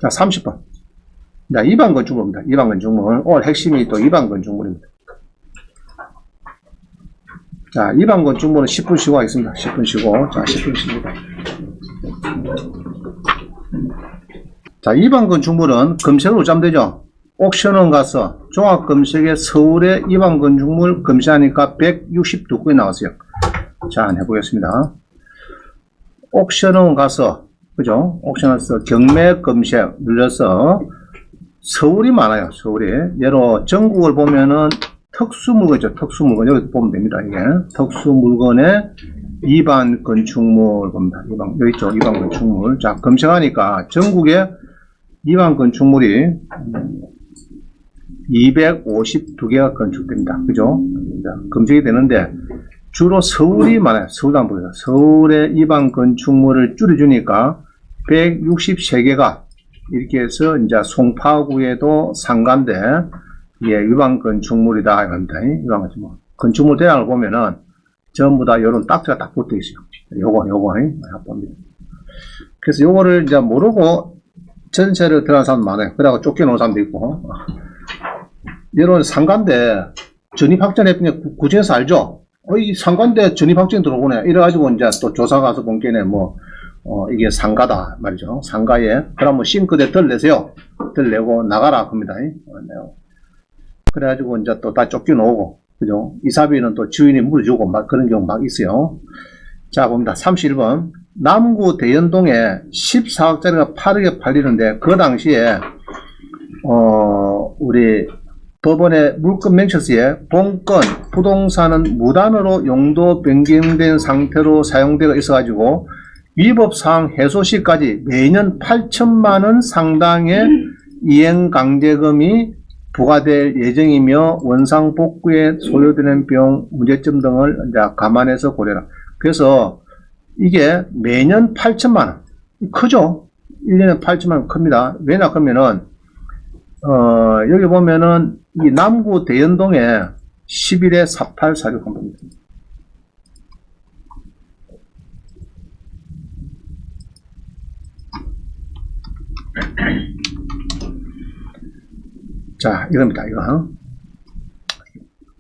자, 30번. 자, 2번 건축물입니다. 2번 건축물. 오늘 핵심이 또 2번 건축물입니다. 자, 2번 건축물은 10분 쉬고 하겠습니다. 10분 쉬고. 자, 10분 쉽니다. 자, 2번 건축물은 검색으로 짜면 되죠. 옥션원 가서 종합검색에 서울의 2번 건축물 검색하니까 162건이 나왔어요. 자, 해보겠습니다. 옥션원 가서, 그죠? 옥션원에서 경매 검색 눌러서 서울이 많아요. 서울이. 예로 전국을 보면은 특수물건이죠. 특수물건. 여기 보면 됩니다. 이게. 특수물건의 2번 건축물 봅니다. 2번, 여기 있죠. 2번 건축물. 자, 검색하니까 전국에 2번 건축물이 252개가 건축됩니다. 그죠? 검색이 되는데 주로 서울이 많아요. 서울도 한번 보세요. 서울의 2번 건축물을 줄여주니까 163개가 이렇게 해서 이제 송파구에도 상가인데 예, 2번 건축물이다 이겁니다. 2번 건축물. 건축물 대량을 보면은 전부 다 이런 딱지가 딱 붙어 있어요. 요거 봅니다. 그래서 요거를 이제 모르고 전세를 들어간 사람 많아요. 그러다가 쫓겨놓은 사람도 있고. 이런 상가인데 전입확정해보니 구청에서 알죠? 이 상가인데 전입확정이 들어오네. 이래가지고 이제 또 조사 가서 본 게네 이게 상가다 말이죠. 상가에 그러면 싱크대 덜 내세요. 덜 내고 나가라 합니다. 그래가지고 이제 또 다 쫓겨놓고, 그죠? 이사비는 또 주인이 물어주고 막 그런 경우 막 있어요. 자, 봅니다. 31번. 남구 대연동에 14억짜리가 8억에 팔리는데 그 당시에 우리 법원의 물권 맹처스에 본건 부동산은 무단으로 용도 변경된 상태로 사용되어 있어가지고 위법사항 해소 시까지 매년 8천만원 상당의 이행강제금이 부과될 예정이며 원상복구에 소요되는 비용, 문제점 등을 이제 감안해서 고려라. 그래서 이게 매년 8천만원. 크죠? 1년에 8천만원 큽니다. 왜냐 그러면은 여기 보면은 이 남구 대연동에 11에 4846 겁니다. 자, 이겁니다.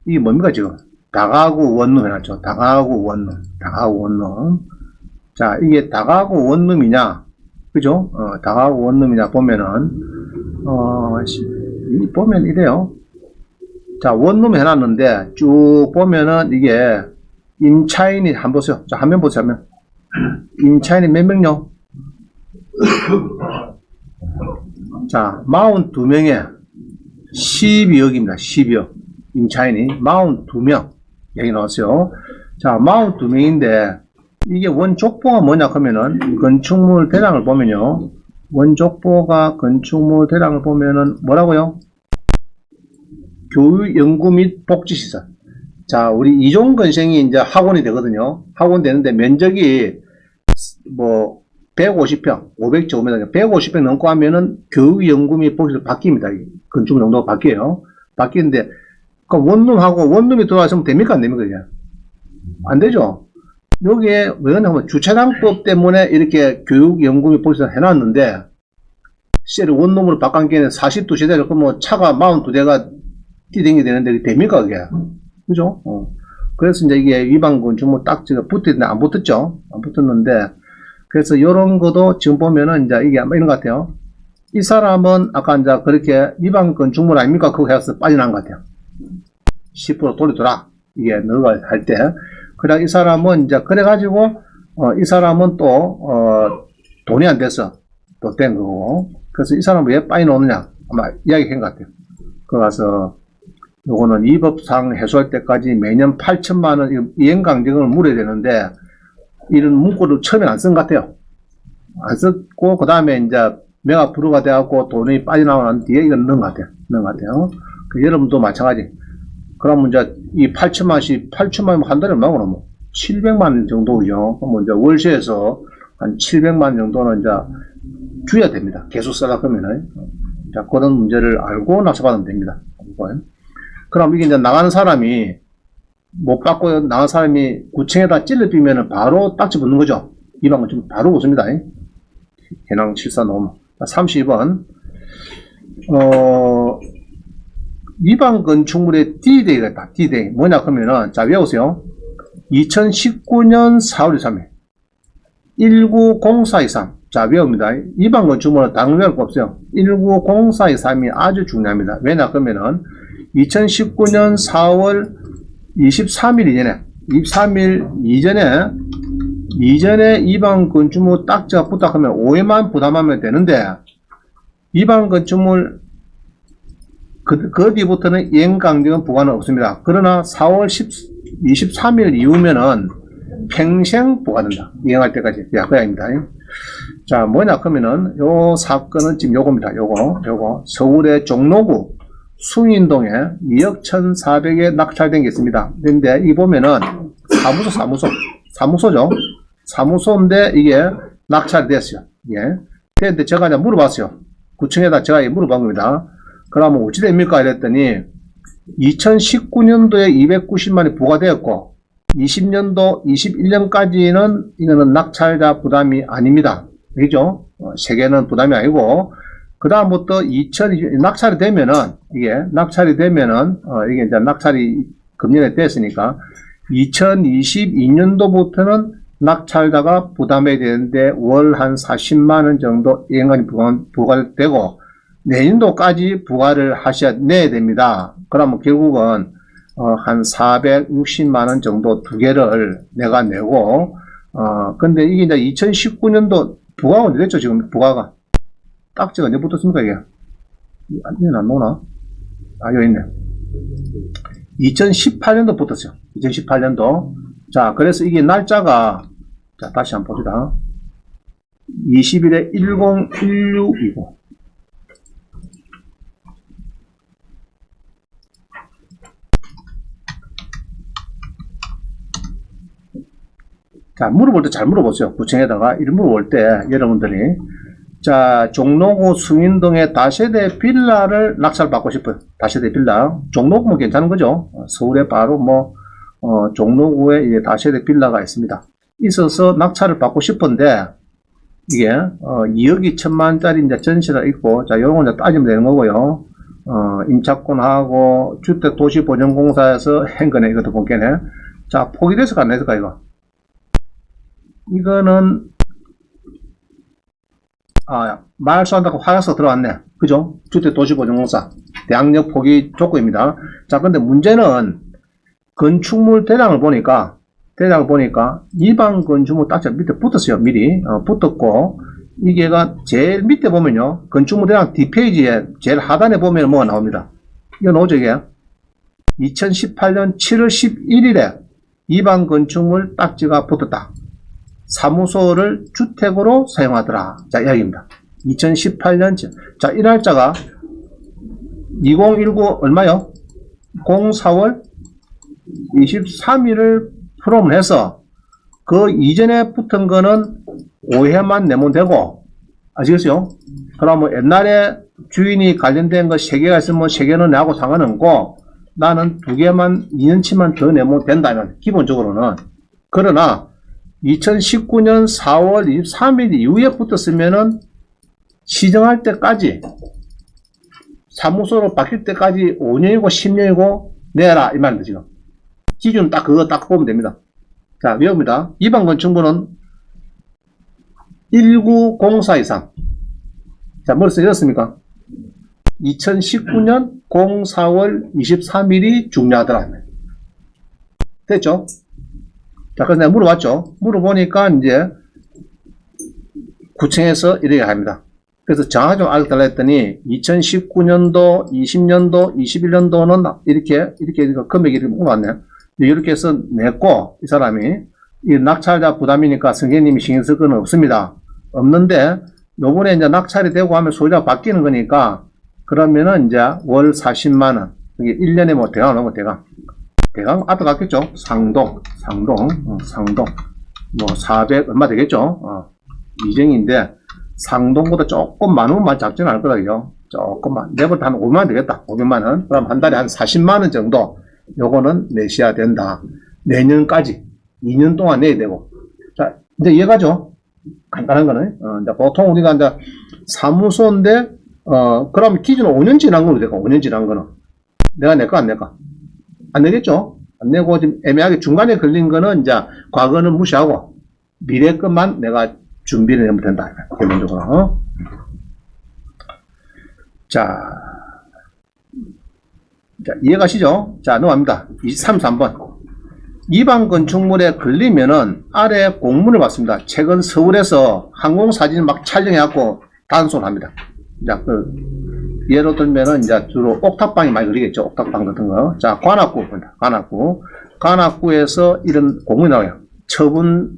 이게 뭡니까, 지금? 다가구 원룸 해놨죠. 다가구 원룸. 자, 이게 다가구 원룸이냐? 그죠? 다가구 원룸이냐 보면은, 보면 이래요. 자, 원룸 해놨는데, 쭉 보면은 이게, 임차인이 한번 보세요. 자, 화면 보세요, 화면. 임차인이 몇 명요? 자, 42명에 12억입니다. 12억. 임차인이 42명. 여기 나왔어요. 자, 42명인데, 이게 원족보가 뭐냐 하면은, 건축물 대량을 보면요. 원족보가 건축물 대량을 보면은, 뭐라고요? 교육, 연구 및 복지시설. 자, 우리 이종건생이 이제 학원이 되거든요. 학원 되는데 면적이, 150평, 500제곱미터, 150평 넘고 하면은 교육, 연구 및 복지시설 바뀝니다. 건축물 용도가 바뀌어요. 바뀌는데, 그 원룸하고 원룸이 들어왔으면 됩니까? 안 됩니까? 그냥? 안 되죠? 여기에 왜 그러냐면 주차장법 때문에 이렇게 교육, 연구 및 복지시설 해놨는데, 시를 원룸으로 바꾼 게 42세대를, 그러면 차가 42대가 뛰댕이 되는데, 됩니까? 그게? 그죠? 그래서 이제 이게 위반 건축물 딱지가 붙었는데, 안 붙었죠? 안 붙었는데, 그래서 요런 것도 지금 보면은 이제 이게 이런 것 같아요. 이 사람은 아까 이제 그렇게 위반 건축물 아닙니까? 그거 해서 빠져나간 것 같아요. 10% 돌려줘라. 이게 너가 할 때. 그래, 이 사람은 이제 그래가지고, 이 사람은 또, 돈이 안 돼서 또 된 거고. 그래서 이 사람은 왜 빠져나오느냐? 아마 이야기한 것 같아요. 그거 가서, 요거는 위법사항 해소할 때까지 매년 8천만원 이행강제금을 물어야 되는데, 이런 문구를 처음에 안 쓴 것 같아요. 안 썼고, 그 다음에 이제 매가 불허가 돼갖고 돈이 빠져나오는 뒤에 이건 넣은 것 같아요. 그 여러분도 마찬가지. 그러면 이제 이 8천만원씩, 8천만원 한 달에 얼마나 그러면? 700만원 정도죠. 그러면 이제 월세에서 한 700만원 정도는 이제 줘야 됩니다. 계속 쓰다 보면은. 자, 그런 문제를 알고 납세받으면 됩니다. 그럼 이게 이제 나가는 사람이, 못 받고 나간 사람이 구청에다 찔러 비면은 바로 딱지 붙는 거죠. 이 방은 좀 바로 붙습니다. 해낭 74 넘으면. 30번. 위반 건축물의 D-Day가 D-Day. 뭐냐, 그러면은, 자, 외우세요. 2019년 4월 23일. 190423. 자, 외웁니다. 위반 건축물은 당연히 외울 거 없어요. 190423이 아주 중요합니다. 왜냐, 그러면은, 2019년 4월 23일 이전에, 23일 이전에 위반 건축물 딱지가 붙다 하면 오해만 부담하면 되는데, 위반 건축물 그 뒤부터는 이행 강제는 부과는 없습니다. 그러나 4월 23일 이후면은 평생 부과된다. 이행할 때까지. 야, 그 이야기입니다. 자, 뭐냐, 그러면은, 요 사건은 지금 요겁니다. 요거. 서울의 종로구 숭인동에 2억 1,400에 낙찰된 게 있습니다. 근데 이 보면은, 사무소죠. 사무소인데 이게 낙찰이 됐어요. 예. 근데 제가 이제 물어봤어요. 구청에다 제가 물어본 겁니다. 그러면 어찌 됩니까? 이랬더니 2019년도에 290만이 부과되었고 20년도, 21년까지는 이거는 낙찰자 부담이 아닙니다. 그죠? 세계는 부담이 아니고 그 다음부터 낙찰이 되면은 이게 이제 낙찰이 금년에 됐으니까 2022년도부터는 낙찰자가 부담해야 되는데 월 한 40만원 정도 이행간이 부과되고 내년도까지 부과를 내야 됩니다. 그러면 결국은 한 460만원 정도 두 개를 내가 내고 근데 이게 이제 2019년도 부과가 언제 됐죠? 지금 부과가 딱지가 언제 붙었습니까? 이게 이건 안 나오나? 여기 있네. 2018년도 붙었어요. 2018년도. 자, 그래서 이게 날짜가, 자, 다시 한번 봅시다. 20일에 1016이고. 자, 물어볼 때 잘 물어보세요. 구청에다가. 이렇게 물어볼 때, 여러분들이. 자, 종로구 숭인동의 다세대 빌라를 낙찰받고 싶어요. 다세대 빌라. 종로구면 괜찮은 거죠. 서울에 바로 종로구에 다세대 빌라가 있습니다. 있어서 낙찰을 받고 싶은데, 이게, 2억 2천만짜리 이제 전시가 있고, 자, 요런 거 이제 따지면 되는 거고요. 임차권하고 주택도시보전공사에서 한 거네. 이것도 본게네. 자, 포기돼서 안 됐을까, 이거? 이거는, 말소한다고 하여서 들어왔네. 그죠? 주택도시보전공사. 대항력 포기 조건입니다. 자, 근데 문제는 건축물 대장을 보니까 위반 건축물 딱지 밑에 붙었어요. 미리. 붙었고, 이게가 제일 밑에 보면요. 건축물 대장 뒷페이지에 제일 하단에 보면 뭐가 나옵니다. 이거 나오죠, 이게? 2018년 7월 11일에 위반 건축물 딱지가 붙었다. 사무소를 주택으로 사용하더라. 자, 이야기입니다. 2018년, 자, 이 날짜가 2019 얼마요? 04월 23일을 프롬을 해서 그 이전에 붙은 거는 오해만 내면 되고, 아시겠어요? 그러면 옛날에 주인이 관련된 거 3개가 있으면 3개는 내하고 상관없고, 나는 2개만, 2년치만 더 내면 된다면, 기본적으로는. 그러나, 2019년 4월 23일 이후에 붙었으면은 시정할 때까지 사무소로 바뀔 때까지 5년이고 10년이고 내라 이 말입니다. 지금 기준 딱 그거 딱 보면 됩니다. 자, 외웁니다. 위반 건축물은 190423. 자, 머릿속에 이렇습니까? 2019년 04월 23일이 중요하더라. 됐죠? 자, 그래서 내가 물어봤죠. 물어보니까 이제 구청에서 이렇게 합니다. 그래서 정확히 좀 알려달라 했더니 2019년도, 20년도, 21년도는 이렇게 금액이 이렇게 물어봤네요. 이렇게 해서 냈고, 이 사람이 이 낙찰자 부담이니까 선생님이 신경 쓸 건 없습니다. 없는데 요번에 이제 낙찰이 되고 하면 소유자가 바뀌는 거니까 그러면은 이제 월 40만원, 이게 1년에 뭐 대강 넘어 대강 앞에 갔겠죠. 상동 뭐 400 얼마 되겠죠. 이정인데 상동보다 조금 많으면 작지는 않을 거다. 그죠? 조금만 내볼 때 한 5만원 되겠다. 500만원. 그럼 한 달에 한 40만원 정도 요거는 내셔야 된다. 내년까지 2년 동안 내야 되고. 자, 이제 이해가죠? 간단한 거는. 이제 보통 우리가 이제 사무소인데, 그럼 기준은 5년 지난 거로 될까? 5년 지난 거는. 내가 낼까, 안 낼까? 안 내겠죠? 안 내고, 지금 애매하게 중간에 걸린 거는 이제 과거는 무시하고, 미래 것만 내가 준비를 하면 된다. 기본적으로. 자, 이해가시죠? 자, 넘어갑니다. 33번. 이방 건축물에 걸리면은 아래 공문을 받습니다. 최근 서울에서 항공사진 막 촬영해갖고 단속을 합니다. 자, 예를 들면은 이제 주로 옥탑방이 많이 걸리겠죠. 옥탑방 같은 거. 자, 관악구에서 이런 공문이 나와요. 처분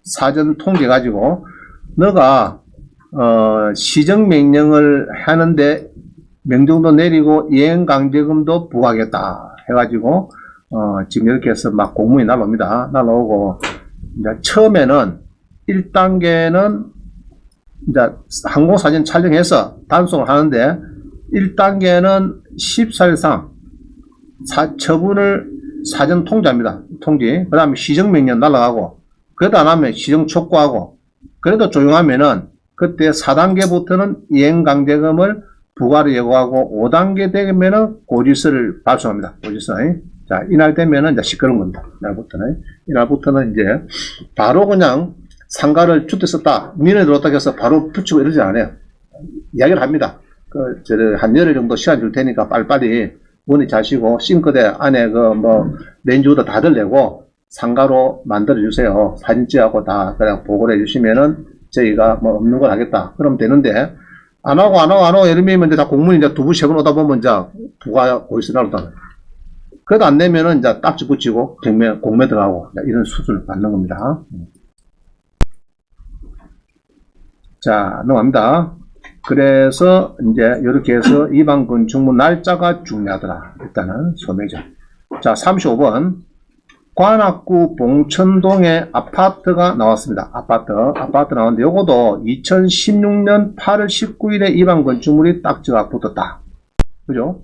사전 통계 가지고 너가 시정명령을 하는데 명령도 내리고 이행강제금도 부과하겠다 해가지고 지금 이렇게 해서 막 공문이 날라옵니다. 날라오고 이제 처음에는 1단계는 이제 항공사진 촬영해서 단속을 하는데 1단계는 14일상 처분을 사전 통지합니다. 통지. 그 다음에 시정명령 날라가고 그래도 안 하면 시정 촉구하고 그래도 조용하면은 그때 4단계부터는 이행강제금을 부과를 예고하고 5단계 되면은 고지서를 발송합니다. 고지서. 자, 이날 되면은 이제 시끄러운 겁니다. 이날부터는 이제 바로 그냥 상가를 주택 썼다, 민원이 들어왔다 해서 바로 붙이고 이러지 않아요. 이야기를 합니다. 한 열흘 정도 시간 줄 테니까 빨리빨리 문의 자시고 싱크대 안에 렌즈우드 다들 내고 상가로 만들어주세요. 사진 찍하고 다 그냥 보고를 해주시면은 저희가 없는 걸 하겠다. 그러면 되는데, 안 하고, 이러면 이제 다 공문이 이제 두 번, 세 번 오다 보면 이제 부가 고지서 나온다. 그래도 안 내면은 이제 딱지 붙이고 공매 들어가고 이런 수준을 받는 겁니다. 자, 넘어갑니다. 그래서 이제 이렇게 해서 이방 건축물 날짜가 중요하더라. 일단은 소매죠. 자, 35번. 관악구 봉천동에 아파트가 나왔습니다. 아파트 나왔는데 요것도 2016년 8월 19일에 이방 건축물이 딱지가 붙었다. 그죠?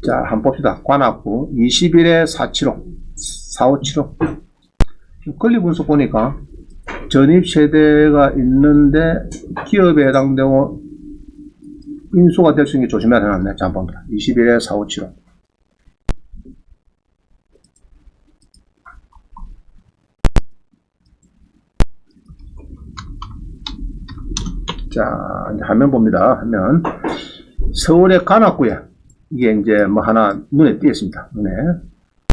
자, 한번 봅시다. 관악구 20일에 4575. 권리 분석 보니까 전입 세대가 있는데 기업에 해당되고 인수가 될 수 있는 게 조심해야 되는데, 자, 한번 봅니다. 20일에 4575. 자, 이제 화면 봅니다. 화면. 서울의 관악구에 이게 이제 하나 눈에 띄었습니다. 눈에.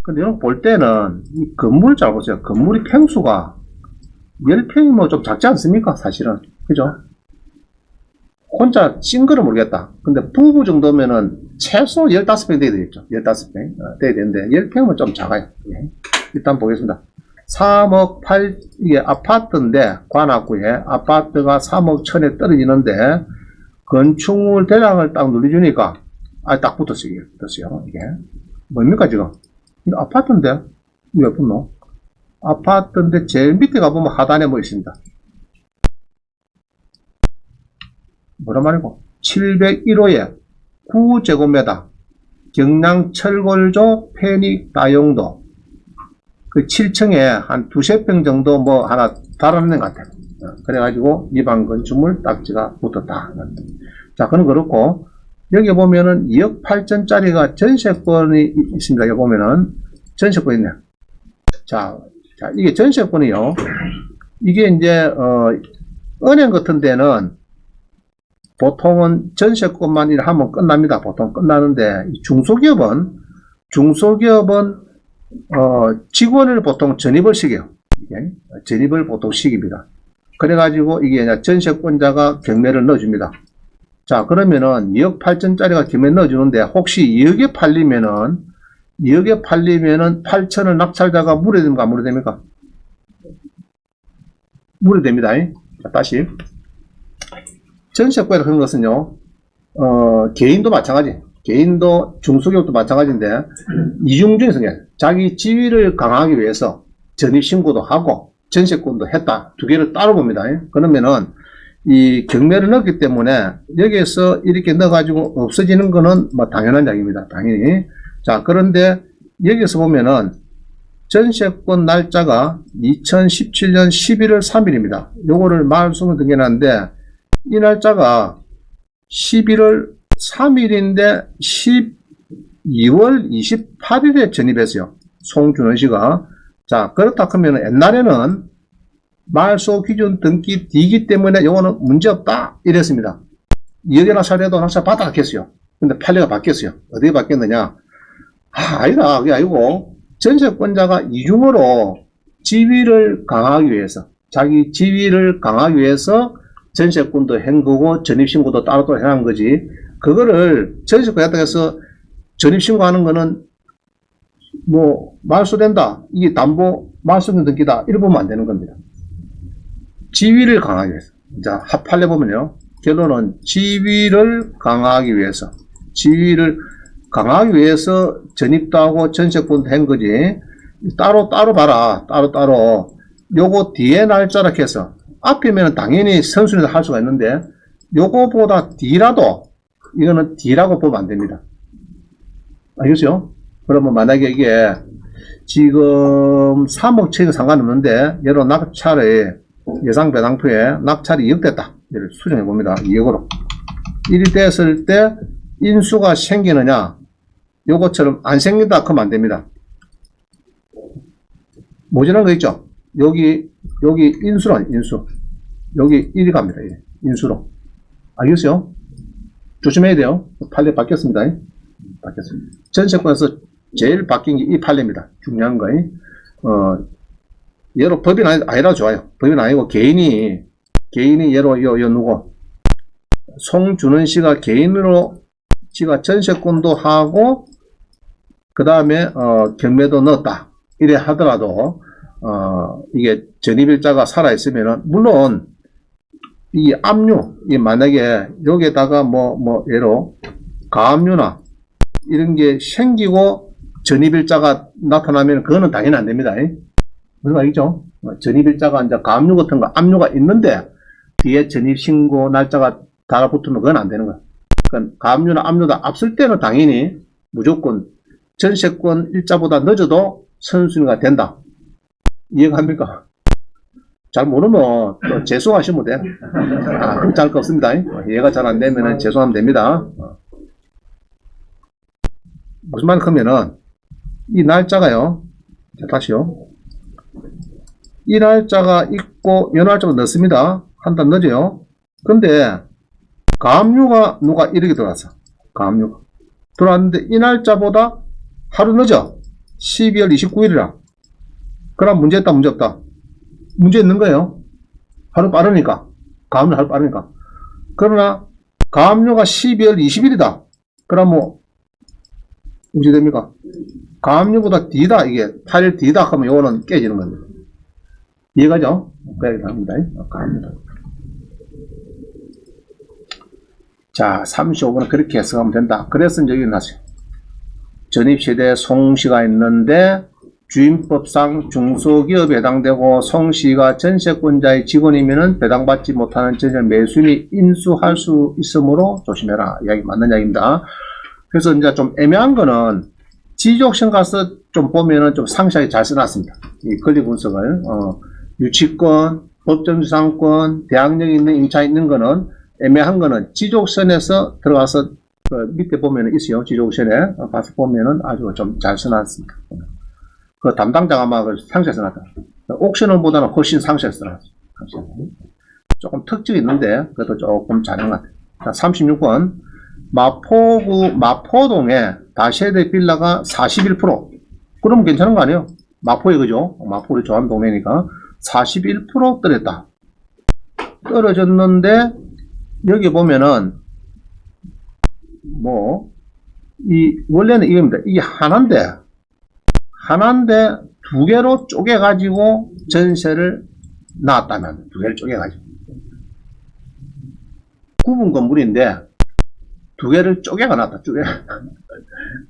근데 이런 볼 때는 이 건물을 잘 보세요. 건물이 평수가 10평이면 좀 작지 않습니까? 사실은. 그죠? 혼자 싱글은 모르겠다. 근데 부부 정도면은 최소 15평 돼야 되겠죠. 15평. 돼야 되는데 10평은 좀 작아요. 예. 일단 보겠습니다. 3억 8, 이게 아파트인데, 관악구에 아파트가 3억 1천에 떨어지는데, 건축물 대상을 딱 눌러주니까, 딱 붙었어요. 이게. 뭡니까, 지금? 이거 아파트인데? 왜 붙노? 아파트인데, 제일 밑에 가보면 하단에 뭐 있습니다. 뭐란 말이고? 701호에 9제곱미터, 경량 철골조 페닉 다용도, 그 7층에 한 두세 평 정도 하나 달아내는 것 같아요. 그래가지고 이방 건축물 딱지가 붙었다. 자, 그건 그렇고, 여기 보면은 2억 8천짜리가 전세권이 있습니다. 여기 보면은 전세권이 있네요. 자, 이게 전세권이요. 이게 이제, 은행 같은 데는 보통은 전세권만 하면 끝납니다. 보통 끝나는데, 중소기업은 직원을 보통 전입을 시켜요. 전입을 보통 시킵니다. 그래가지고 이게 전세권자가 경매를 넣어줍니다. 자, 그러면은 2억 8천짜리가 경매 넣어주는데 혹시 2억에 팔리면은 8천을 낙찰자가 물어됩니까? 안 물어됩니까? 물어됩니다. 자, 다시. 전세권이라는 그런 것은요, 개인도 마찬가지. 개인도 중소기업도 마찬가지인데 이중적인 성향, 자기 지위를 강화하기 위해서 전입신고도 하고 전세권도 했다. 두 개를 따로 봅니다. 그러면은 이 경매를 넣었기 때문에 여기에서 이렇게 넣어가지고 없어지는 거는 당연한 이야기입니다. 당연히. 자, 그런데 여기서 보면은 전세권 날짜가 2017년 11월 3일입니다. 요거를 말씀을 드리는데 이 날짜가 11월 3일인데 12월 28일에 전입했어요. 송준원 씨가. 자, 그렇다 하면 옛날에는 말소 기준 등기 D이기 때문에 요거는 문제없다 이랬습니다. 여기나 사례도 낙찰 받았겠어요. 근데 판례가 바뀌었어요. 어디에 바뀌었느냐? 아니다. 그게 아니고 전세권자가 이중으로 지위를 강화하기 위해서 자기 지위를 강화하기 위해서 전세권도 한 거고 전입신고도 따로 해놓은 거지. 그거를 전세권자가 해서 전입신고하는 거는 뭐 말소된다. 이게 담보 말소권 등기다. 이래 보면 안 되는 겁니다. 지위를 강화하기 위해서. 자, 합판례 보면요. 결론은 지위를 강화하기 위해서. 지위를 강화하기 위해서 전입도 하고 전세권도 한 거지. 따로 봐라. 따로. 요거 뒤에 날짜라 해서 앞이면 당연히 선순위도 할 수가 있는데 요거보다 뒤라도 이거는 뒤라고 보면 안 됩니다. 알겠어요? 그러면 만약에 이게 지금 3억 채가 상관없는데 예로 낙찰의 예상 배당표에 낙찰이 2억 됐다. 이를 수정해 봅니다. 2억으로. 1이 됐을 때 인수가 생기느냐? 요것처럼 안 생긴다 하면 안 됩니다. 모자란 거 있죠? 여기 인수로 인수. 여기 1이 갑니다. 인수로. 알겠어요? 조심해야 돼요. 판례 바뀌었습니다. 바뀌었습니다. 전세권에서 제일 바뀐 게 이 판례입니다. 중요한 거. 얘로 법인 아니라 좋아요. 법인 아니고 개인이 얘로 요 누구 송준원 씨가 개인으로 지가 전세권도 하고 그 다음에 경매도 넣었다. 이래 하더라도 이게 전입일자가 살아있으면은 물론 이 압류 이 만약에 여기에다가 뭐 예로 가압류나 이런 게 생기고 전입일자가 나타나면 그거는 당연히 안 됩니다. 무슨 말이죠? 전입일자가 이제 가압류 같은 거 압류가 있는데 뒤에 전입신고 날짜가 달아붙으면 그건 안 되는 거야. 그러니까 가압류나 압류가 앞설 때는 당연히 무조건 전세권 일자보다 늦어도 선순위가 된다. 이해갑니까? 잘 모르면 또 재수하시면 돼. 그럼 잘 거 없습니다. 이해가 잘 안 되면 재수하면 됩니다. 무슨 말 하면은 이 날짜가요. 자, 다시요. 이 날짜가 있고 이 날짜가 넣습니다. 한 달 늦어요. 근데 가압류가 누가 이렇게 들어왔어. 가압류가 들어왔는데 이 날짜보다 하루 늦어. 12월 29일이라. 그럼 문제 있다 문제 없다. 문제 있는 거예요. 하루 빠르니까. 가압류 하루 빠르니까. 그러나 가압류가 12월 20일이다. 그럼 뭐 문제 됩니까? 가압류보다 뒤다. 이게 8일 뒤다 하면 요거는 깨지는 겁니다. 이해가죠? 그렇게 합니다. 가압류다. 자, 35분은 그렇게 해석하면 된다. 그래서 이제 여기 나왔어요. 전입시대에 송씨가 있는데 주임법상 중소기업에 해당되고 송씨가 전세권자의 직원이면 배당받지 못하는 전세 매수인이 인수할 수 있으므로 조심해라. 이야기 맞는 이야기입니다. 그래서 이제 좀 애매한 거는 지적신 가서 좀 보면은 좀 상세하게 잘 써놨습니다. 이 권리 분석을. 유치권, 법정지상권, 대항력 있는 임차 있는 거는 애매한 거는 지적선에서 들어가서 그 밑에 보면은 있어요. 지적선에 가서 보면은 아주 좀 잘 써놨습니다. 그 담당자가 막 상세히 써놨다. 옥션원보다는 훨씬 상세히 써놨어요. 조금 특징이 있는데 그래도 조금 잘한 것 같아요. 자, 36번 마포구 마포동에 다세대 빌라가 41%. 그러면 괜찮은 거 아니에요? 마포에 그죠? 마포를 좋아하는 동네니까 41% 떨어졌다. 떨어졌는데 여기 보면은 뭐 이 원래는 이겁니다. 이게 하나인데 두 개로 쪼개 가지고 전세를 놨다면 두 개를 쪼개 가지고 구분 건물인데 두 개를 쪼개가 놨다.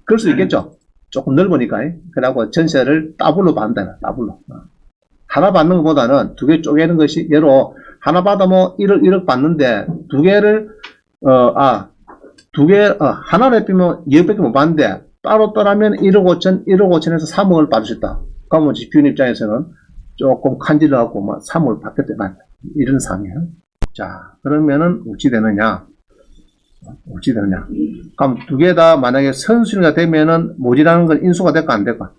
그럴 수 있겠죠. 조금 넓으니까. 그러고 전세를 더블로 받는다. 더블로. 하나 받는 것보다는 두 개 쪼개는 것이 예로 하나 받아 뭐 1억 받는데 두 개를 하나를 빼면 2억밖에 못 받는데 따로 떠나면 1억 5천, 1억 5천에서 3억을 받을 수 있다. 그러면 집주인 입장에서는 조금 간질러갖고 뭐 3월 바뀌었다 이런 상황이에요. 자, 그러면은 어찌 되느냐? 그럼 두 개 다 만약에 선순위가 되면은 모지라는 건 인수가 될까 안 될까?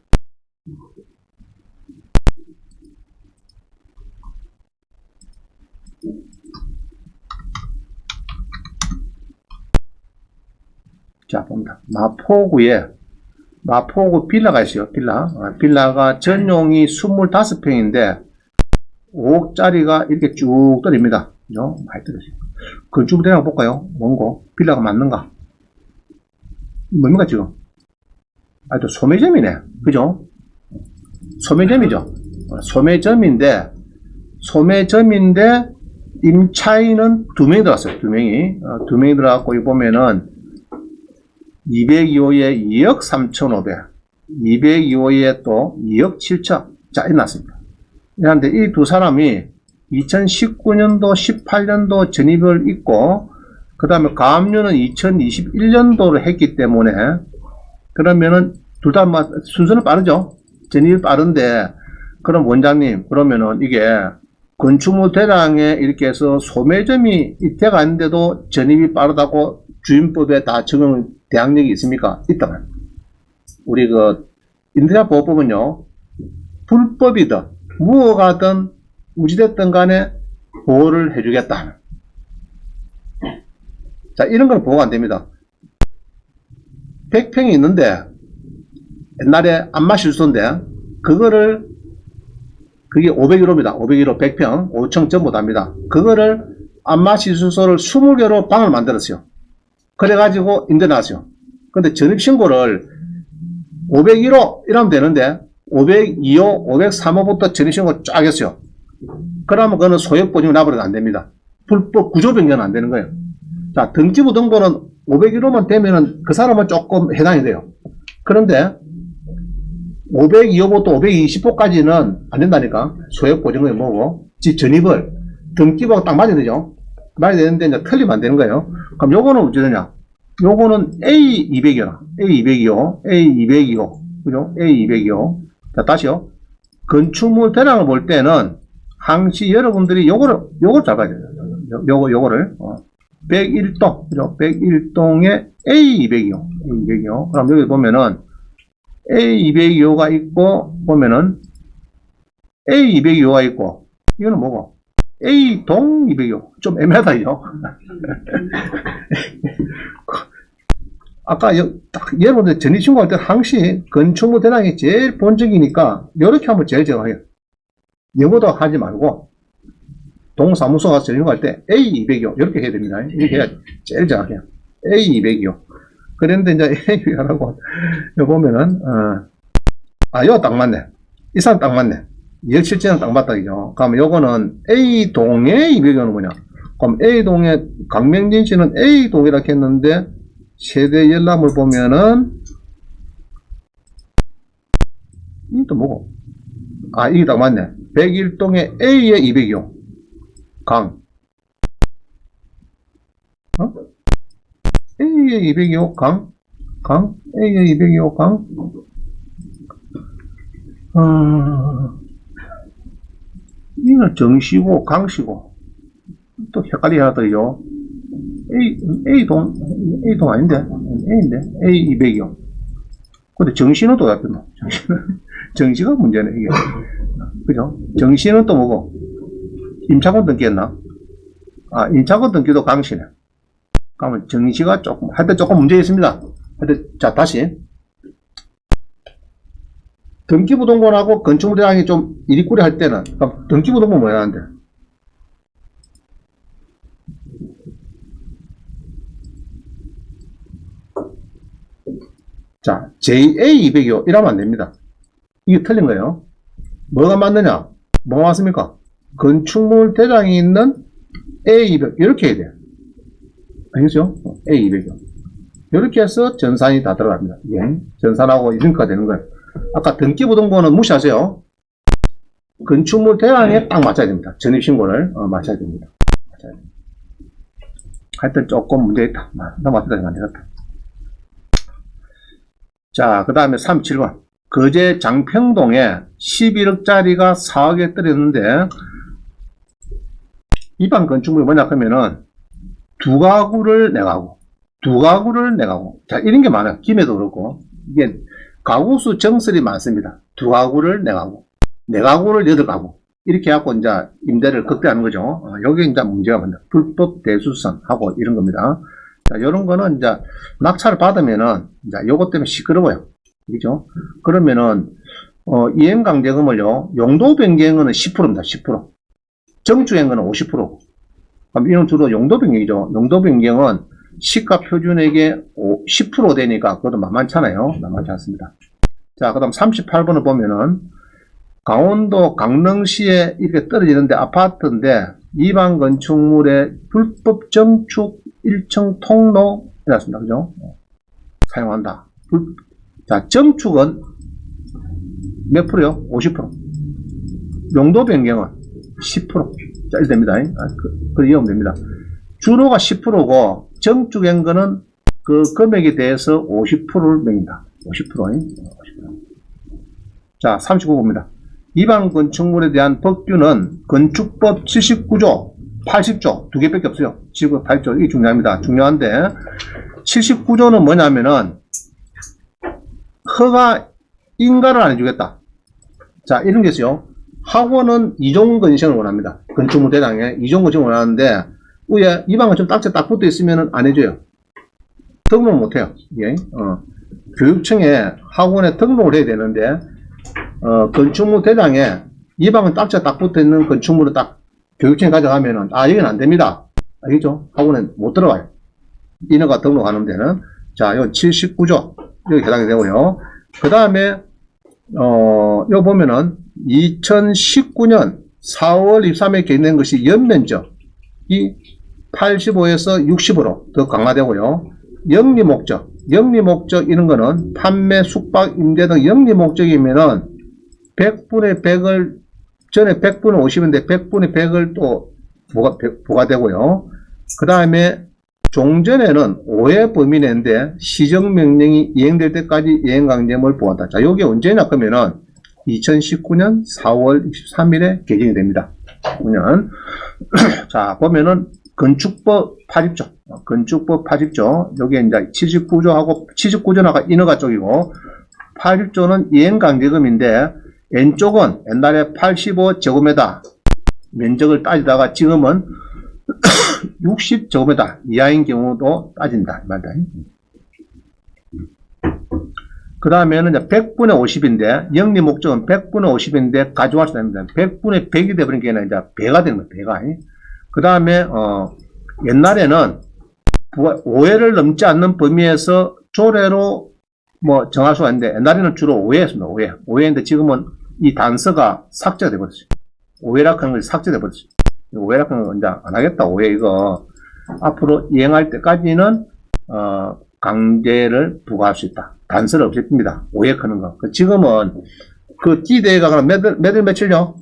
자, 봅니다. 마포구 빌라가 있어요. 빌라가 전용이 25평인데 5억짜리가 이렇게 쭉 떨립니다. 그죠? 많이 떨어져요. 건축 대상 볼까요? 뭔고? 빌라가 맞는가? 뭡니까, 지금? 또 소매점이네. 그죠? 소매점이죠. 소매점인데, 임차인은 2명이 들어왔어요. 2명이 들어왔고, 이 보면은, 202호에 2억 3,500, 202호에 또 2억 7천. 자, 이렇게 났습니다. 그런데 이 두 사람이 2019년도, 18년도 전입을 있고, 그 다음에 가압류는 2021년도를 했기 때문에, 그러면은, 둘 다 순서는 빠르죠? 전입이 빠른데, 그럼 원장님, 그러면은 이게, 건축물 대장에 이렇게 해서 소매점이 이태가 아닌데도 전입이 빠르다고 주임법에 다 적용 대항력이 있습니까? 있다만. 우리 임대차 보호법은요, 불법이든, 무허가든, 우지됐든 간에 보호를 해주겠다. 자, 이런 건 보호가 안 됩니다. 100평이 있는데, 옛날에 안마실소인데, 그게 501호입니다. 501호 100평, 5층 전부 다입니다. 그거를 안마실소를 20개로 방을 만들었어요. 그래가지고 임대 나왔어요. 근데 전입신고를 501호 이러면 되는데, 502호, 503호부터 전입신고 쫙 했어요. 그러면 그거는 소액보증을 놔버려도 안 됩니다. 불법 구조변경은 안 되는 거예요. 자, 등기부 등본은 501호만 되면은 그 사람은 조금 해당이 돼요. 그런데 502호부터 520호까지는 안 된다니까. 소액보증이 뭐고, 전입을 등기부하고 딱 맞아야 되죠. 맞아야 되는데 이제 틀리면 안 되는 거예요. 그럼 요거는 어찌 되냐? 요거는 A202호라. A202호. 그죠? A202호. 자, 다시요. 건축물 대량을 볼 때는 항시 여러분들이 요걸 잡아야 돼요. 요거를 101동, 그죠? 101동에 A202호. 그럼 여기 보면은 A202호가 있고, 보면은 A202호가 있고, 이거는 뭐고? A동 202호. 좀 애매하다, 이거. 아까 여러분들 전입신고할 때 항시 건축물 대상이 제일 본적이니까 요렇게 하면 제일 정확해요. 영어도 하지 말고 동사무소 가서 전입할 때 A202호 이렇게 해야 됩니다. 이렇게 해야 제일 정확해요. A202호. 그런데 이제 A202호라고 보면은 이거 딱 맞네. 이 사람 딱 맞네. 실제는 딱 맞다, 이죠. 그러면 요거는 A동의 202호는 뭐냐? 그럼 A동의 강명진 씨는 A동이라고 했는데 세대 열람을 보면은 이게 또 뭐고? 이게 딱 맞네. 101동에 A의 202호 강 A의 202호 강 A의 202호 강 이는 정시고 강시고 또 헷갈리게 하나 더요. A동 아닌데? A인데? A202호. 근데 정시는 또 약간, 정시가 문제네, 이게. 그죠? 정시는 또 뭐고? 임차권 등기했나? 임차권 등기도 강시네. 그러면 정시가 하여튼 조금 문제 있습니다. 하여튼, 자, 다시. 등기부등본하고 건축물 대장이 좀 이리꾸리 할 때는, 그럼 등기부등본 뭐야 하는데? 자, JA202호 이러면 안 됩니다. 이게 틀린 거예요. 뭐가 맞느냐? 뭐가 맞습니까? 건축물 대장이 있는 A200 이렇게 해야 돼요. 알겠죠? A200호 이렇게 해서 전산이 다 들어갑니다. 예. 전산하고 링크가 되는 거예요. 아까 등기부등본은 무시하세요. 건축물 대장에 딱 맞춰야 됩니다. 전입신고를 맞춰야 됩니다. 하여튼 조금 문제 있다. 나 맞추다 안 되겠다. 자, 그 다음에 37번. 거제 장평동에 11억짜리가 4억에 떨어졌는데, 이반 건축물이 뭐냐 하면은, 두 가구를 내가고, 자, 이런 게 많아요. 김해도 그렇고. 이게 가구수 정설이 많습니다. 두 가구를 내가고, 네 가구를 8가구. 이렇게 해갖고 이제 임대를 극대화하는 거죠. 여기 이제 문제가 뭔가 불법 대수선하고 이런 겁니다. 자, 요런 거는 이제 낙찰을 받으면은 이제 요것 때문에 시끄러워요. 그죠? 그러면은, 이행강제금을요, 용도 변경은 10%입니다. 10%. 정주행은 50%고. 그럼 이런 주로 용도 변경이죠. 용도 변경은 시가 표준액의 10% 되니까 그것도 만만찮아요. 만만치 않습니다. 자, 그 다음 38번을 보면은, 강원도 강릉시에 이렇게 떨어지는데 아파트인데 이반 건축물의 불법 정축 1층 통로 이랬습니다. 그죠? 사용한다. 자, 정축은 몇 프로요? 50%. 용도 변경은 10%. 자, 이렇게 됩니다. 그 이해하면 됩니다. 주로가 10%고 정축한 거는 그 금액에 대해서 50%를 매긴다. 50%. 자, 39번입니다. 이반 건축물에 대한 법규는 건축법 79조, 80조 두 개밖에 없어요. 79, 80조 이게 중요합니다. 중요한데 79조는 뭐냐면은 허가 인가를 안 해주겠다. 자, 이런 게 있어요. 학원은 이종건설을 원합니다. 건축물 대장에 이종건설을 원하는데 위에 이반 건축 딱지 딱 붙어 있으면 안 해줘요. 등록을 못 해요. 예. 교육청에 학원에 등록을 해야 되는데 건축물 대장에 이방은 딱지가 딱 붙어 있는 건축물을 딱 교육청에 가져가면은, 여기는 안 됩니다. 알겠죠? 학원에 못 들어가요. 인허가 등록하는 데는. 자, 요 79조. 여기 해당이 되고요. 그 다음에, 요 보면은 2019년 4월 23일에 개정된 것이 연면적이 85에서 60으로 더 강화되고요. 영리목적 이런 거는 판매, 숙박, 임대 등 영리목적이면은 100분의 100을, 전에 100분의 50인데 100분의 100을 또 부과되고요. 그 다음에 종전에는 5회 범위 내인데 시정명령이 이행될 때까지 이행강제금을 부과한다. 자, 요게 언제냐 그러면은 2019년 4월 23일에 개정이 됩니다. 9년. 자, 보면은 건축법 80조. 요게 이제 79조하고 79조나가 인허가 쪽이고 80조는 이행강제금인데 왼쪽은 옛날에 85제곱미터 면적을 따지다가 지금은 60제곱미터 이하인 경우도 따진다. 그 다음에는 100분의 50인데 영리 목적은 100분의 50인데 가져갈 수 있습니다. 100분의 100이 되버린 게 아니라 이제 배가 되는 거예요. 배가. 그 다음에 옛날에는 5회를 넘지 않는 범위에서 조례로 뭐 정할 수가 있는데 옛날에는 주로 5회였습니다. 5회인데 지금은 이 단서가 삭제가 돼버렸어요. 5회라 하는 것이 삭제돼 버렸어요. 5회라 하는 건 이제 안 하겠다. 5회 이거 앞으로 이행할 때까지는 강제를 부과할 수 있다. 단서를 없앴습니다. 5회 크는 거. 지금은 그 D대회가 몇 일 며칠요?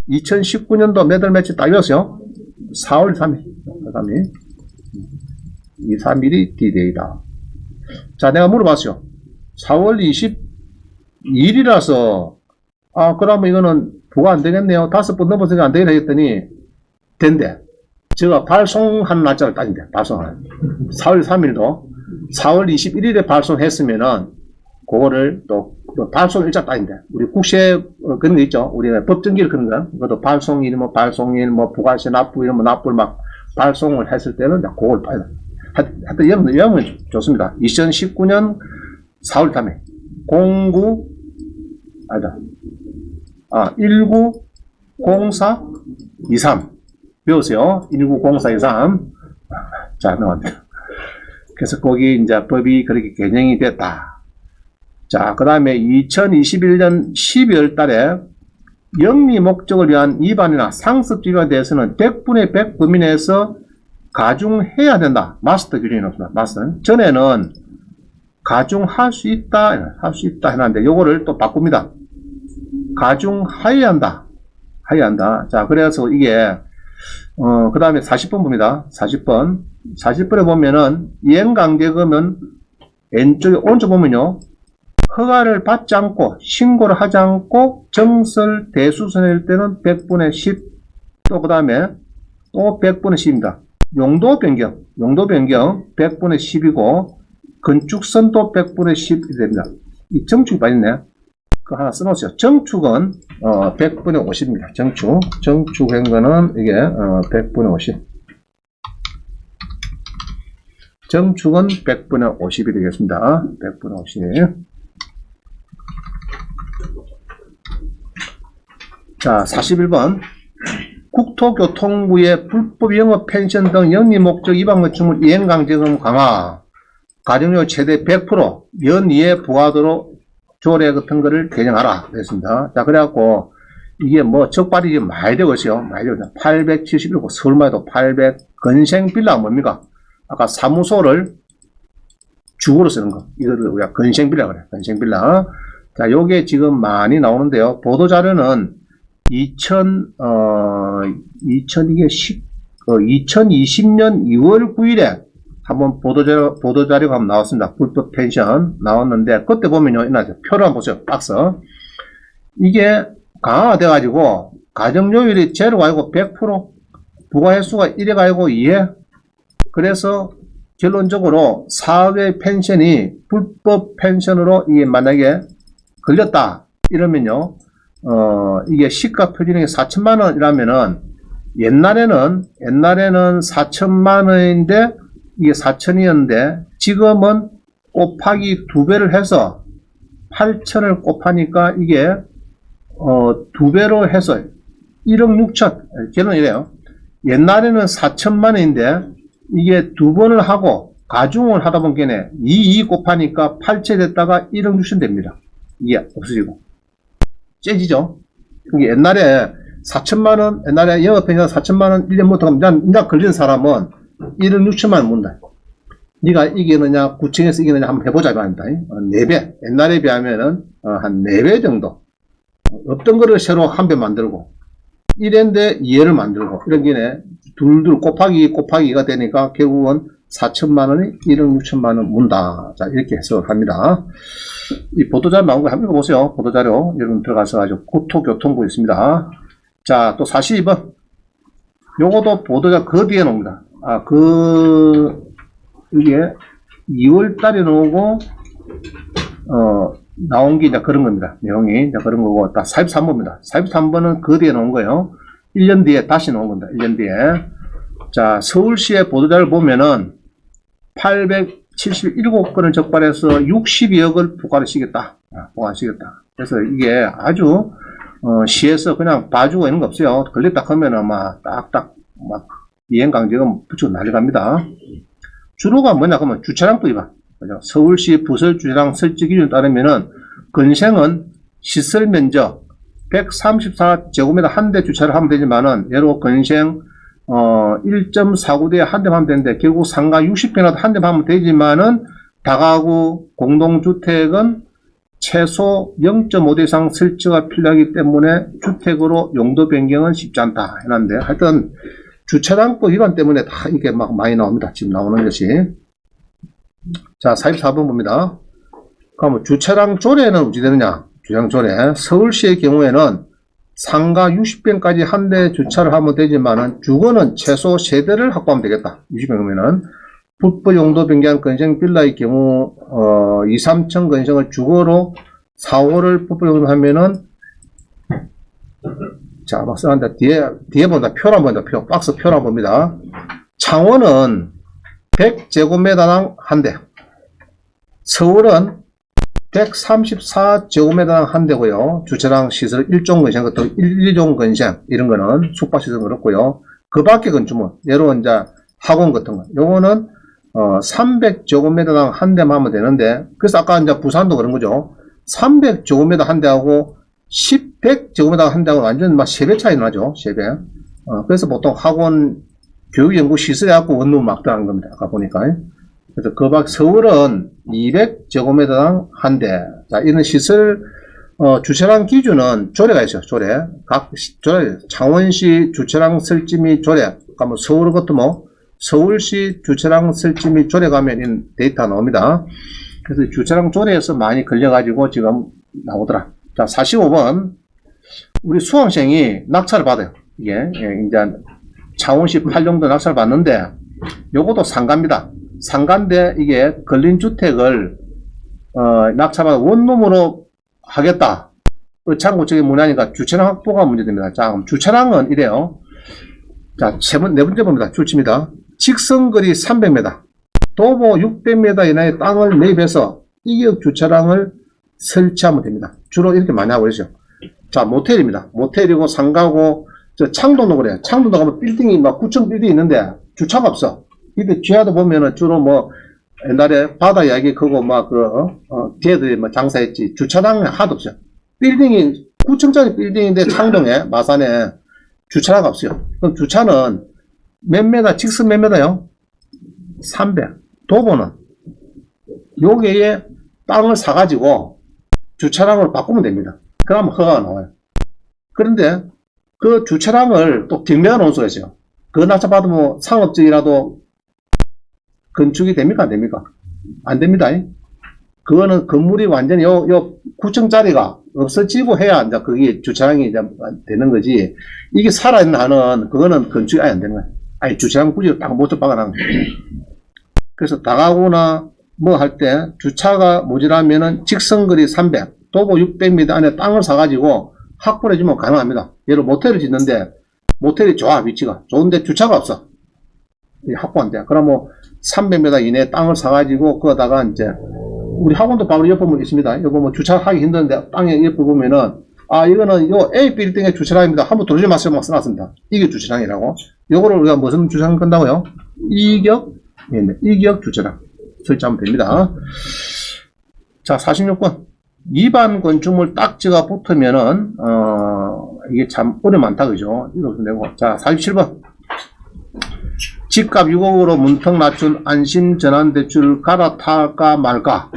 2019년도 몇 월 며칠 딱이었어요? 4월 3일. 3일이 D데이다. 자, 내가 물어봤어요. 4월 22일이라서, 그러면 이거는 부과 안 되겠네요. 5번 넘어서가 안 되겠네 했더니, 된대. 제가 발송한 날짜를 따진대. 발송하는. 4월 3일도 4월 21일에 발송했으면은, 그거를 또 발송 일자 따진대. 우리 국세, 그런 거 있죠. 우리 법정기일 그런 거. 이것도 발송일, 발송일, 부가세 납부, 이런 납부를 막 발송을 했을 때는, 그걸 봐야 돼. 하여튼, 영은 좋습니다. 2019년 4월 3일. 190423. 배우세요. 190423. 자, 넘어갑니다. 그래서 거기 이제 법이 그렇게 개정이 됐다. 자, 그 다음에 2021년 12월 달에 영리 목적을 위한 위반이나 상습 지료에 대해서는 100분의 100 범위 내에서 가중해야 된다. 마스터 규정이 없습니다. 마스터는. 전에는 가중할 수 있다 해놨는데, 요거를 또 바꿉니다. 가중하여야 한다. 자, 그래서 이게, 그 다음에 40번 봅니다. 40번에 보면은, 이행강제금은 왼쪽에, 오른쪽 보면요. 허가를 받지 않고 신고를 하지 않고 정설 대수선일 때는 100분의 10, 또 그 다음에 또 100분의 10입니다. 용도 변경 100분의 10이고 건축선도 100분의 10이 됩니다. 이 정축이 빠졌네. 그거 하나 써놓으세요. 정축은 100분의 50입니다. 정축한 거는 이게 100분의 50. 정축은 100분의 50이 되겠습니다. 100분의 50. 자, 41번. 국토교통부의 불법 영업 펜션 등 영리 목적 위반 건축물 이행 강제금 강화, 가정료 최대 100% 연이에 부과하도록 조례 같은 거를 개정하라 그랬습니다. 자, 그래갖고 이게 뭐 적발이 지금 많이 되고 있어요. 많이 되고 있어요. 871고 서울만 해도 800. 건생 빌라가 뭡니까? 아까 사무소를 주거로 쓰는 거. 이거를 우리가 건생 빌라 그래. 건생 빌라. 자, 요게 지금 많이 나오는데요. 보도자료는 2020년 2월 9일에 한번 보도자료가 한번 나왔습니다. 불법 펜션 나왔는데, 그때 보면요, 표를 한번 보세요. 박스. 이게 강화가 돼가지고, 가정료율이 제로가 아니고 100%, 부가횟수가 1회가 아니고 2회. 그래서 결론적으로 사회 펜션이 불법 펜션으로 이게 만약에 걸렸다. 이러면요, 이게 시가 표준액이 4천만원이라면은, 옛날에는 4천만원인데, 이게 4천이었는데, 지금은 곱하기 2배를 해서 8천을 곱하니까 이게, 2배로 해서 1억 6천. 결론은 이래요. 옛날에는 4천만원인데, 이게 2번을 하고, 가중을 하다 보니까 2 곱하니까 8천이 됐다가 1억 6천 됩니다. 이게 없어지고. 째지죠? 옛날에 4천만원, 옛날에 영업행사 4천만원 1년부터 하면, 이제 걸린 사람은 1억 6천만원 문다. 네가 이기느냐, 구청에서 이기느냐 한번 해보자, 이거 아닙니다. 4배. 옛날에 비하면은, 한 4배 정도. 없던 거를 새로 한 배 만들고, 1회인데 2회를 만들고, 이런 게네, 둘 곱하기가 되니까 결국은 4천만원이 1억 6천만원 문다. 자, 이렇게 해석을 합니다. 이 보도자료 나온 거 한번 읽어보세요. 보도자료. 여러분 들어가서 아주 국토교통부 있습니다. 자, 또 42번. 요것도 보도자료 그 뒤에 나옵니다. 이게 2월 달에 나오고, 나온 게 이제 그런 겁니다. 내용이 이제 그런 거고, 딱 43번입니다. 43번은 그 뒤에 나온 거예요. 1년 뒤에 다시 나온 겁니다. 1년 뒤에. 자, 서울시의 보도자료를 보면은 877건을 적발해서 62억을 부과하시겠다. 그래서 이게 아주, 시에서 그냥 봐주고 있는 거 없어요. 걸렸다 하면은 막 딱딱 막 이행강제금 붙이고 난리 갑니다. 주로가 뭐냐 그러면 주차량법 위반. 그죠? 서울시 부설 주차장 설치 기준에 따르면은 건생은 시설 면적 134제곱미터 한 대 주차를 하면 되지만은 예로 건생 1.49대에 한 대만 하면 되는데 결국 상가 60평이라도 한 대만 하면 되지만은 다가구 공동주택은 최소 0.5대 이상 설치가 필요하기 때문에 주택으로 용도 변경은 쉽지 않다 해놨는데, 하여튼 주차장법 위반 때문에 다 이게 막 많이 나옵니다. 지금 나오는 것이. 자, 44번 봅니다. 그러면 주차장 조례는 어찌 되느냐? 주차장 조례. 서울시의 경우에는 상가 60평까지 한 대 주차를 하면 되지만은 주거는 최소 3대를 확보하면 되겠다. 60평이면은. 불법 용도 변경 건생 빌라의 경우 2, 3층 건생을 주거로 4, 5를 불법 용도하면은, 자, 막 써는데 뒤에 본다. 표를 한번 봅니다. 박스 표를 한번 봅니다. 창원은 100제곱미터당 한 대. 서울은 134제곱미터당 한 대고요. 주차장 시설 1종 건생 같은 1종 건생 이런 거는 숙박시설 그렇고요. 그 밖에 건축물 예로 이제 학원 같은 거 요거는 300제곱미터당 한 대만 하면 되는데, 그래서 아까 이제 부산도 그런 거죠. 300제곱미터 한 대하고 100제곱미터 한 대하고 완전 막 3배 차이 나죠. 3배. 그래서 보통 학원 교육연구시설에 갖고 원룸 막 들어가는 겁니다. 아까 보니까. 그래서 그 밖 서울은 200제곱미터당 한 대. 자, 이런 시설, 주차장 기준은 조례가 있어요. 조례. 조례. 창원시 주차장 설치 및 조례. 그러면 서울 같은 뭐, 서울시 주차장 설치 및 조례 가면 데이터 나옵니다. 그래서 주차장 조례에서 많이 걸려가지고 지금 나오더라. 자, 45번. 우리 수강생이 낙찰을 받아요. 이게, 예, 이제 창원시 8용도 낙찰을 받는데, 요것도 상가입니다. 상가인데 이게 걸린 주택을, 낙찰받아 원룸으로 하겠다. 의창구 쪽의 문제니까 주차장 확보가 문제됩니다. 자, 그럼 주차장은 이래요. 자, 네 번째 봅니다. 줄칩니다. 직선거리 300m, 도보 600m 이내의 땅을 매입해서 이격 주차장을 설치하면 됩니다. 주로 이렇게 많이 하고 있어요. 자, 모텔입니다. 모텔이고 상가고, 저 창동도 그래요. 창동도 가면 빌딩이 막 9층 빌딩이 있는데 주차가 없어. 이때 지하도 보면은 주로 뭐 옛날에 바다 이야기 그거 막 걔들이 뭐 장사했지. 주차장이 하나도 없어요. 빌딩이 9층짜리 빌딩인데 창동에 마산에 주차가 없어요. 그럼 주차는 몇 메다, 직선 몇 메다요? 300. 도보는 여기에 땅을 사가지고 주차장으로 바꾸면 됩니다. 그러면 허가가 나와요. 그런데 그 주차장을 또 경매가 나올 수가 있어요. 그 낙찰 받으면 상업적이라도 건축이 됩니까? 안 됩니까? 안 됩니다. 그거는 건물이 완전히 요 9층짜리가 없어지고 해야 이제 그게 주차장이 이제 되는 거지. 이게 살아있는 한은 그거는 건축이 아예 안 되는 거예요. 아니, 주차장 굳이 딱 못을 박아놓은 거예요. 그래서 다가구나 뭐 할 때 주차가 모자라면은 직선거리 300, 도보 600m 안에 땅을 사가지고 확보를 해주면 가능합니다. 예를 모텔을 짓는데 모텔이 좋아, 위치가 좋은데 주차가 없어. 확보 안 돼. 그럼 뭐 300m 이내에 땅을 사가지고 거다가 이제 우리 학원도 바로 옆에 보면 있습니다. 여기 뭐 주차하기 힘든데 땅에 옆에 보면은 이거는 요 A 빌딩의 주차장입니다. 한번 돌리지 마세요. 막 써놨습니다. 이게 주차장이라고. 요거를 우리가 무슨 주차장 건다고요? 이격 주차장 설치하면 됩니다. 자, 46번. 위반 건축물 딱지가 붙으면은, 이게 참 어려 많다, 그죠? 이렇게 되고. 자, 47번. 집값 6억으로 문턱 낮춘 안심전환대출 갈아탈까 말까.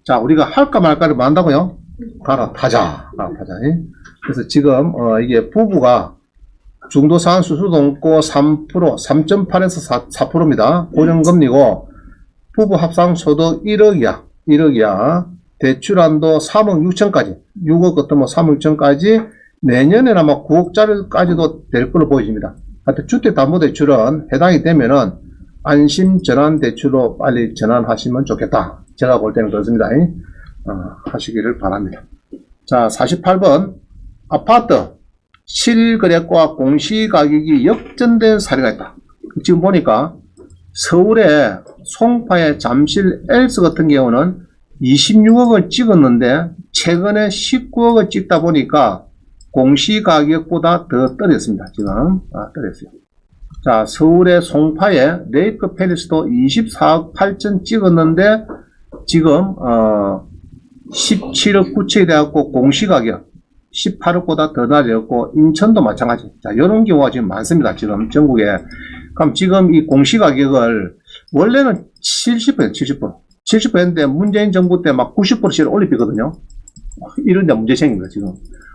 자, 우리가 할까 말까를 뭐 한다고요? 갈아타자. 그래서 지금, 이게 부부가 중도상환 수수도 없고 3%, 3.8에서 4%입니다. 고정금리고, 부부 합상 소득 1억이야. 대출한도 3억 6천까지, 6억 같으면 3억 6천까지, 내년에는 아마 9억짜리까지도 될 걸로 보여집니다. 하여튼 주택담보대출은 해당이 되면은 안심전환대출로 빨리 전환하시면 좋겠다. 제가 볼 때는 그렇습니다. 하시기를 바랍니다. 자, 48번. 아파트 실거래가 공시가격이 역전된 사례가 있다. 지금 보니까 서울의 송파의 잠실 엘스 같은 경우는 26억을 찍었는데 최근에 19억을 찍다 보니까 공시가격보다 더 떨어졌습니다. 지금 떨어졌어요. 자, 서울의 송파의 레이크 페리스도 24억 8천 찍었는데 지금 17억 9천이 되었고 공시가격 18억보다 더 낮았고 인천도 마찬가지. 자, 이런 경우가 지금 많습니다. 지금 전국에. 그럼 지금 이 공시가격을 원래는 70%인데 문재인 정부 때 막 90%씩 올리거든요. 이런 데 문제 생긴 거예요, 지금.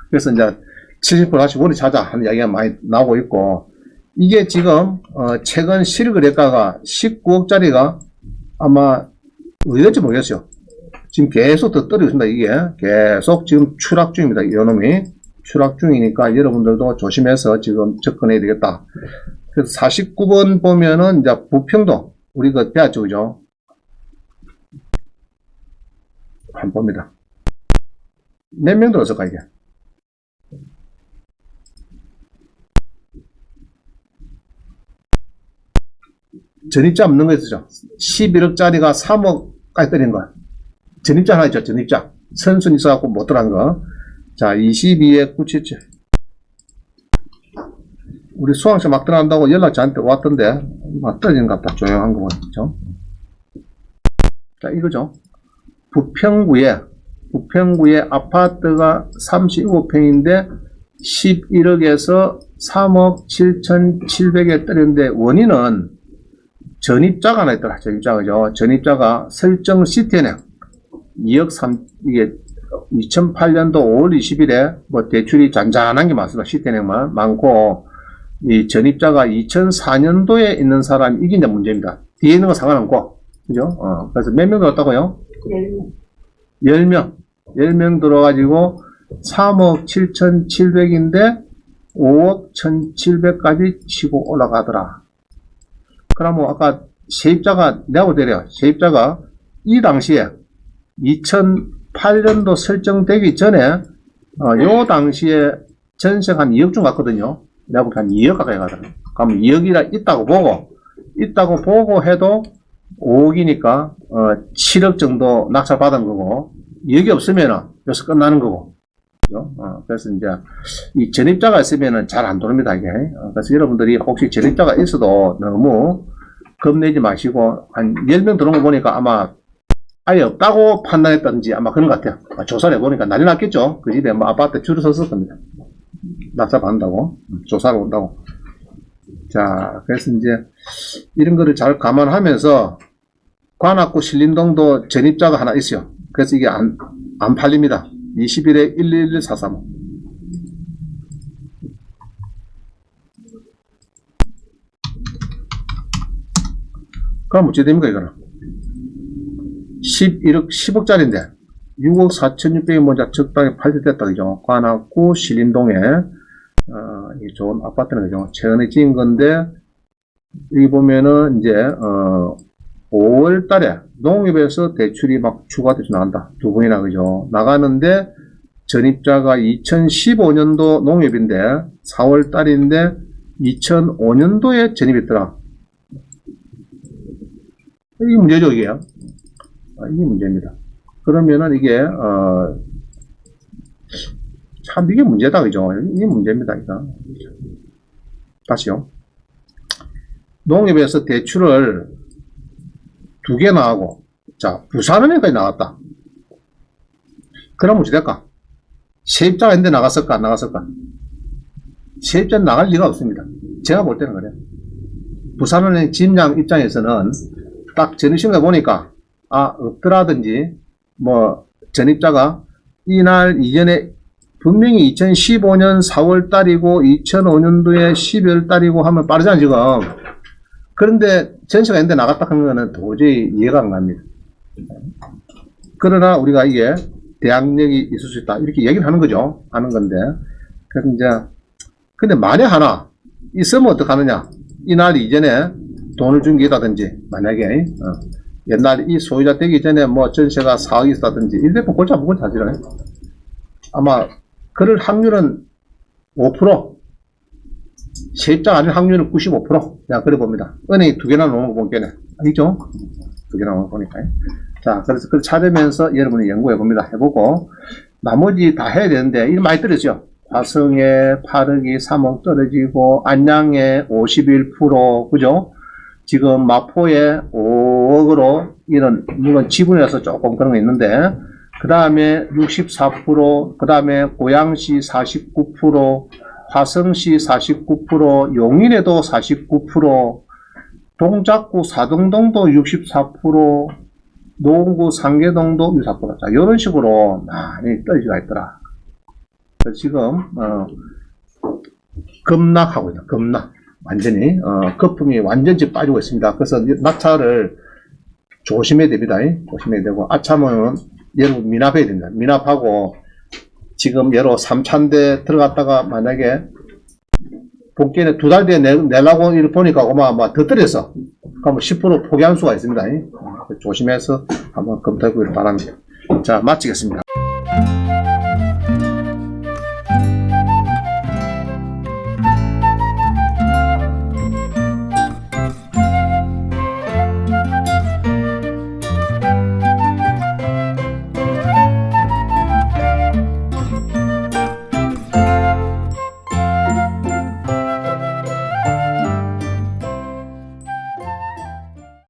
그래서 이제 70% 다시 원리 찾아 하는 이야기가 많이 나오고 있고, 이게 지금, 최근 실거래가가 19억짜리가 아마 어디 될지 모르겠어요. 지금 계속 더 떨어졌습니다. 이게 계속 지금 추락 중입니다. 이놈이 추락 중이니까 여러분들도 조심해서 지금 접근해야 되겠다. 그래서 49번 보면은 이제 부평동 우리 그 대학 쪽이죠. 한번 봅니다. 몇 명 들었을까 이게? 전입자 없는 거 있었죠. 11억짜리가 3억까지 떨어진 거야. 전입자 하나 있죠. 전입자. 선순위 있어갖고 못 들어간 거. 자, 22에 977. 우리 수강생 막 들어간다고 연락 저한테 왔던데, 막 떨어지는 것 같다. 조용한 거 보죠. 자, 이거죠. 부평구에 아파트가 37평인데 11억에서 3억 7,700에 떨어졌는데 원인은 전입자가 하나 있더라. 전입자가죠. 전입자가 설정 시티은행 2억 3, 이게 2008년도 5월 20일에 뭐 대출이 잔잔한 게 많습니다. 시티은행만 많고, 이 전입자가 2004년도에 있는 사람이 이게 이제 문제입니다. 뒤에 있는 건 상관없고, 그죠? 그래서 몇 명 들어왔다고요? 10명. 10명 들어가지고 3억 7,700인데 5억 1,700까지 치고 올라가더라. 그러면 아까 세입자가 내가 볼 때래요. 세입자가 이 당시에 2008년도 설정되기 전에 요 당시에 전세가 한 2억 좀 갔거든요. 내가 보기엔 한 2억 가까이 가더라고요. 그러면 2억이라 있다고 보고 해도 5억이니까 7억 정도 낙찰 받은 거고 2억이 없으면은 여기서 끝나는 거고. 그죠? 그래서 이제 이 전입자가 있으면은 잘 안 돌립니다 이게. 그래서 여러분들이 혹시 전입자가 있어도 너무 겁내지 마시고 한 10명 들어온 거 보니까 아마 아예 없다고 판단했던지 아마 그런 것 같아요. 조사를 해보니까 난리 났겠죠. 그 집에 뭐 아파트 줄을 섰을 겁니다. 낙찰 받는다고 조사를 온다고. 자, 그래서 이제 이런 거를 잘 감안하면서 관악구 신림동도 전입자가 하나 있어요. 그래서 이게 안 팔립니다. 21에 11143. 그럼 어찌 됩니까, 이거는? 10억짜리인데, 6억 4,600이 먼저 적당히 팔렸다, 그죠? 관악구 신림동에, 이 좋은 아파트는, 그죠? 최근에 지은 건데, 여기 보면은, 이제, 5월 달에 농협에서 대출이 막 추가 대출 나간다. 두 번이나, 그죠? 나가는데, 전입자가 2015년도 농협인데, 4월 달인데, 2005년도에 전입했더라. 이게 문제죠, 이게. 이게 문제입니다. 그러면은 이게, 참 이게 문제다, 그죠? 이게 문제입니다, 이거. 다시요. 농협에서 대출을 2개 나가고, 자, 부산은행까지 나갔다. 그럼 어찌 될까? 세입자가 있는데 나갔을까, 안 나갔을까? 세입자는 나갈 리가 없습니다. 제가 볼 때는 그래요. 부산은행 진양 입장에서는 딱 전입신고 보니까, 없더라든지, 뭐, 전입자가 이날 이전에 분명히 2015년 4월 달이고 2005년도에 12월 달이고 하면 빠르잖아, 지금. 그런데 전세가 있는데 나갔다 하는 거는 도저히 이해가 안 갑니다. 그러나 우리가 이게 대항력이 있을 수 있다. 이렇게 얘기를 하는 거죠. 하는 건데. 그래서 이제, 근데 만에 하나, 있으면 어떡하느냐. 이날 이전에 돈을 준 게 있다든지, 만약에, 옛날 이 소유자 되기 전에 뭐 전세가 4억이 있었다든지, 일대폰 골치 아픈 건 사실은. 아마, 그럴 확률은 5%, 세입자가 아닌 확률은 95%. 그냥 그래 봅니다. 은행이 2개나 놓은 거 보니까, 알겠죠? 2개나 놓은 거 보니까. 자, 그래서 그걸 찾으면서 여러분이 연구해 봅니다. 해보고, 나머지 다 해야 되는데, 일 많이 떨어지죠? 화성에 8억이 3억 떨어지고, 안양에 51%, 그죠? 지금 마포에 5억으로, 물론 지분이라서 조금 그런 거 있는데, 그 다음에 64%, 그 다음에 고양시 49%, 화성시 49%, 용인에도 49%, 동작구 사등동도 64%, 노원구 상계동도 64%. 자, 이런 식으로 많이 떨어지가 있더라. 그래서 지금, 급락하고 있다. 급락. 완전히, 거품이 완전히 빠지고 있습니다. 그래서 낙찰을 조심해야 됩니다. 조심해야 되고, 아참은 여러분 미납해야 됩니다. 미납하고, 지금 여러 3차인데 들어갔다가 만약에 복귀에 2달 뒤에 내라고 이렇게 보니까 더 떨어졌어. 그럼 10% 포기할 수가 있습니다. 조심해서 한번 검토해 보기를 바랍니다. 자, 마치겠습니다.